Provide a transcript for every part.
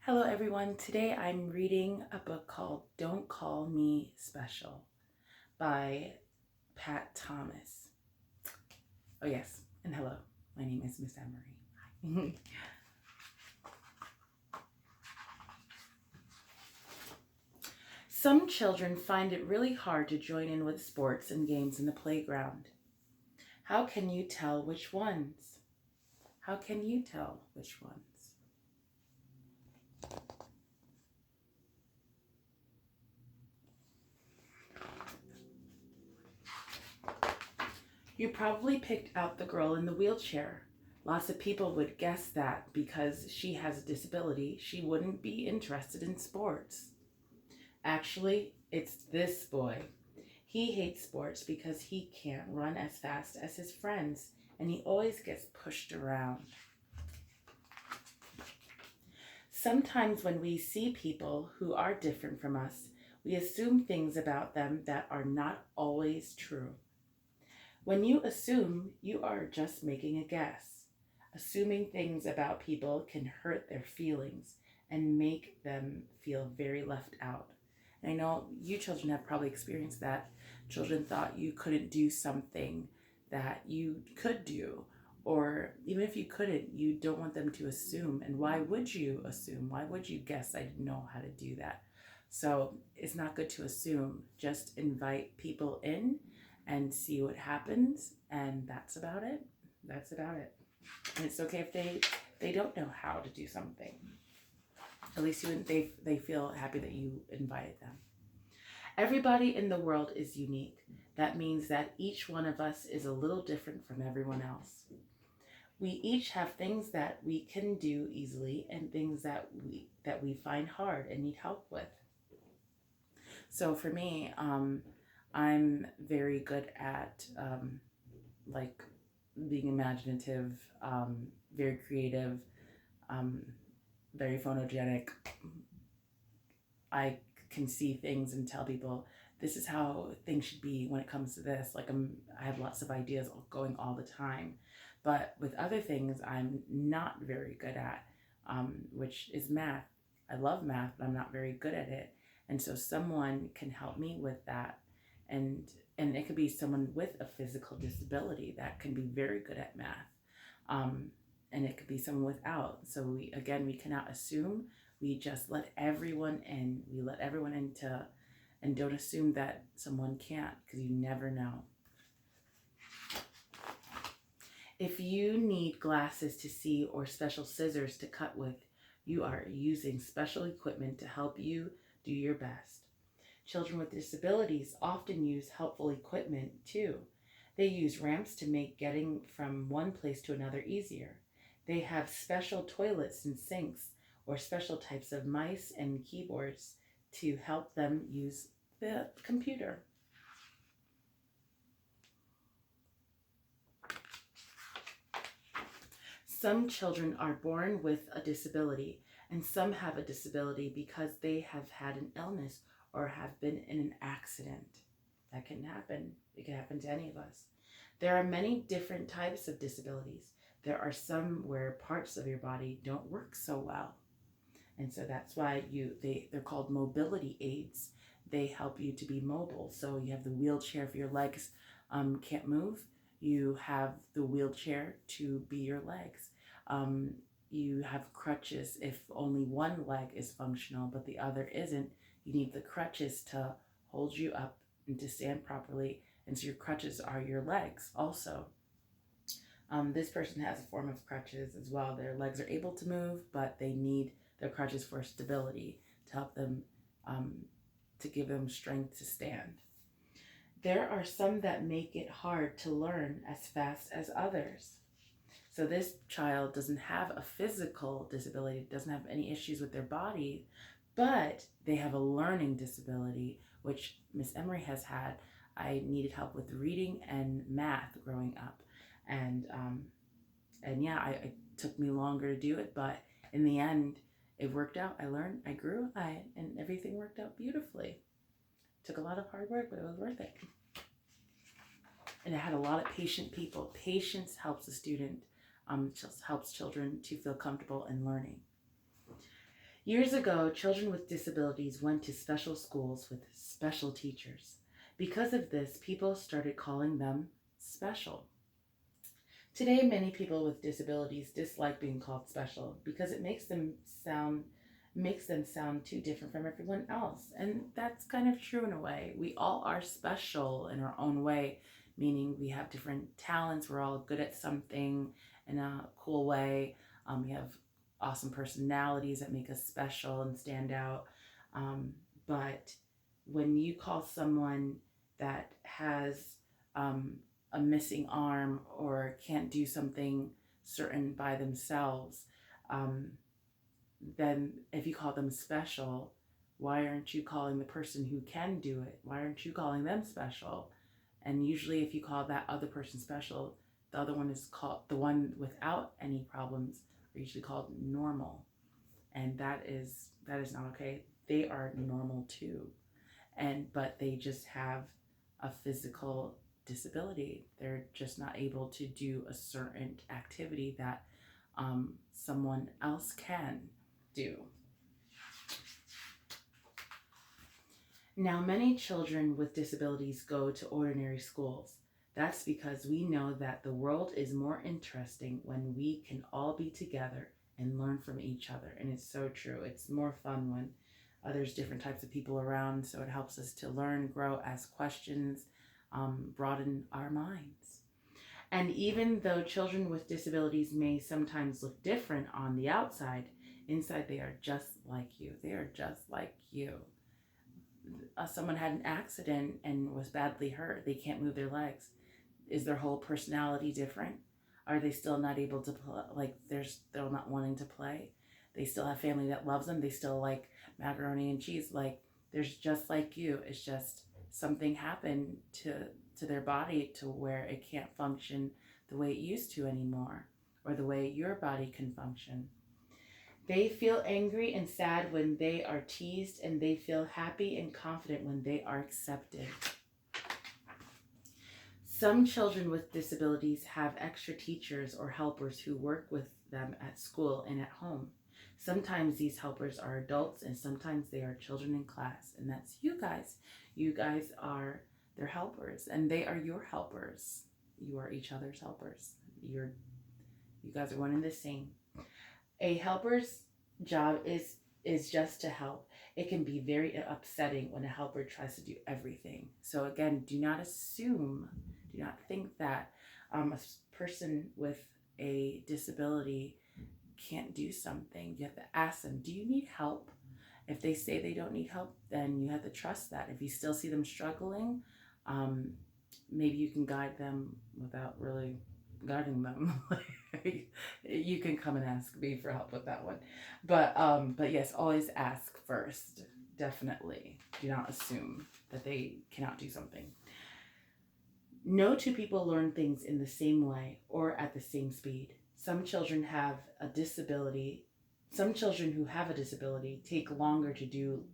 Hello, everyone. Today I'm reading a book called Don't Call Me Special by Pat Thomas. Oh, yes, and hello. My name is Miss Emery. Some children find it really hard to join in with sports and games in the playground. How can you tell which ones? How can you tell which ones? You probably picked out the girl in the wheelchair. Lots of people would guess that because she has a disability, she wouldn't be interested in sports. Actually, it's this boy. He hates sports because he can't run as fast as his friends and he always gets pushed around. Sometimes when we see people who are different from us, we assume things about them that are not always true. When you assume, you are just making a guess. Assuming things about people can hurt their feelings and make them feel very left out. And I know you children have probably experienced that. Children thought you couldn't do something that you could do, or even if you couldn't, you don't want them to assume. And why would you assume? Why would you guess I didn't know how to do that? So it's not good to assume. Just invite people in and see what happens, and that's about it. That's about it. And it's okay if they don't know how to do something. At least they feel happy that you invited them. Everybody in the world is unique. That means that each one of us is a little different from everyone else. We each have things that we can do easily and things that we find hard and need help with. So for me, I'm very good at like being imaginative, very creative, um, very photogenic. I can see things and tell people this is how things should be when it comes to this. I have lots of ideas going all the time, but with other things I'm not very good at, which is math. I love math, but I'm not very good at it, and so someone can help me with that, and it could be someone with a physical disability that can be very good at math, um, and it could be someone without. So we cannot assume. We just let everyone in. We let everyone into, and don't assume that someone can't, because you never know. If you need glasses to see or special scissors to cut with, you are using special equipment to help you do your best. Children with disabilities often use helpful equipment too. They use ramps to make getting from one place to another easier. They have special toilets and sinks or special types of mice and keyboards to help them use the computer. Some children are born with a disability, and some have a disability because they have had an illness or have been in an accident. That can happen. It can happen to any of us. There are many different types of disabilities. There are some where parts of your body don't work so well. And so that's why they're called mobility aids. They help you to be mobile. So you have the wheelchair if your legs can't move. You have the wheelchair to be your legs. Um, you have crutches if only one leg is functional but the other isn't. You need the crutches to hold you up and to stand properly. And so your crutches are your legs also. This person has a form of crutches as well. Their legs are able to move, but they need their crutches for stability to help them, um, to give them strength to stand. There are some that make it hard to learn as fast as others. So this child doesn't have a physical disability, doesn't have any issues with their body, but they have a learning disability, which Miss Emery has had. I needed help with reading and math growing up, and yeah, it took me longer to do it, but in the end, it worked out. I learned, I grew, and everything worked out beautifully. Took a lot of hard work, but it was worth it. And it had a lot of patient people. Patience helps a student, just helps children to feel comfortable in learning. Years ago, children with disabilities went to special schools with special teachers. Because of this, people started calling them special. Today, many people with disabilities dislike being called special because it makes them sound too different from everyone else. And that's kind of true in a way. We all are special in our own way, meaning we have different talents. We're all good at something in a cool way. We have awesome personalities that make us special and stand out. Um, but when you call someone that has um, a missing arm or can't do something certain by themselves, um, then if you call them special, why aren't you calling the person who can do it? Why aren't you calling them special? And usually, if you call that other person special, the other one is called, the one without any problems are usually called normal, and that is not okay. They are normal too, and but they just have a physical disability. They're just not able to do a certain activity that someone else can do. Now, many children with disabilities go to ordinary schools. That's because we know that the world is more interesting when we can all be together and learn from each other. And it's so true. It's more fun when there's different types of people around. So it helps us to learn, grow, ask questions, broaden our minds. And even though children with disabilities may sometimes look different on the outside, inside they are just like you. They are just like you. Someone had an accident and was badly hurt. They can't move their legs. Is their whole personality different? Are they still not able to play? Like they're still not wanting to play? They still have family that loves them. They still like macaroni and cheese. Like there's just like you. It's just something happened to their body to where it can't function the way it used to anymore, or the way your body can function. They feel angry and sad when they are teased, and they feel happy and confident when they are accepted. Some children with disabilities have extra teachers or helpers who work with them at school and at home. Sometimes these helpers are adults and sometimes they are children in class, and that's you guys. You guys are their helpers and they are your helpers. You are each other's helpers. You guys are one and the same. A helper's job is just to help. It can be very upsetting when a helper tries to do everything. So again, do not assume, do not think that a person with a disability can't do something. You have to ask them, do you need help? If they say they don't need help, then you have to trust that. If you still see them struggling, um, maybe you can guide them without really guiding them. You can come and ask me for help with that one. But yes, always ask first. Definitely. Do not assume that they cannot do something. No two people learn things in the same way or at the same speed. Some children have a disability. Some children who have a disability take longer to do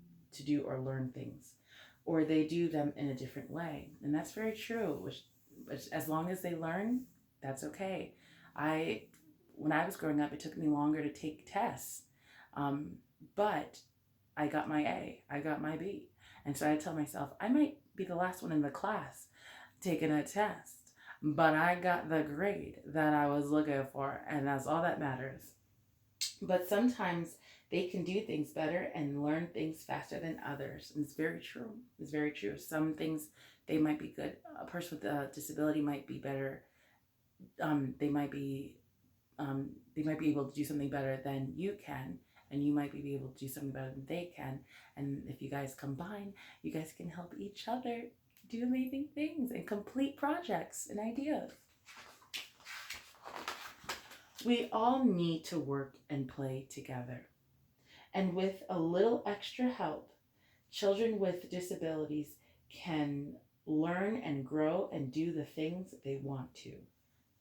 or learn things, or they do them in a different way. And that's very true. Which as long as they learn, that's okay. When I was growing up, it took me longer to take tests, but I got my A, I got my B, and so I tell myself I might be the last one in the class taking a test, but I got the grade that I was looking for, and that's all that matters. But sometimes they can do things better and learn things faster than others. And it's very true. It's very true. Some things they might be good. A person with a disability might be better. They might be able to do something better than you can, and you might be able to do something better than they can. And if you guys combine, you guys can help each other do amazing things and complete projects and ideas. We all need to work and play together. And with a little extra help, children with disabilities can learn and grow and do the things they want to,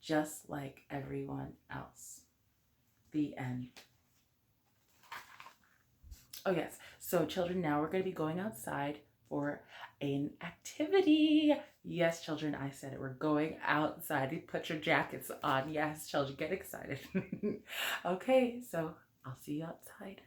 just like everyone else. The end. Oh, yes. So, children, now we're going to be going outside for an activity. Yes, children, I said it. We're going outside. Put your jackets on. Yes, children, get excited. Okay, so I'll see you outside.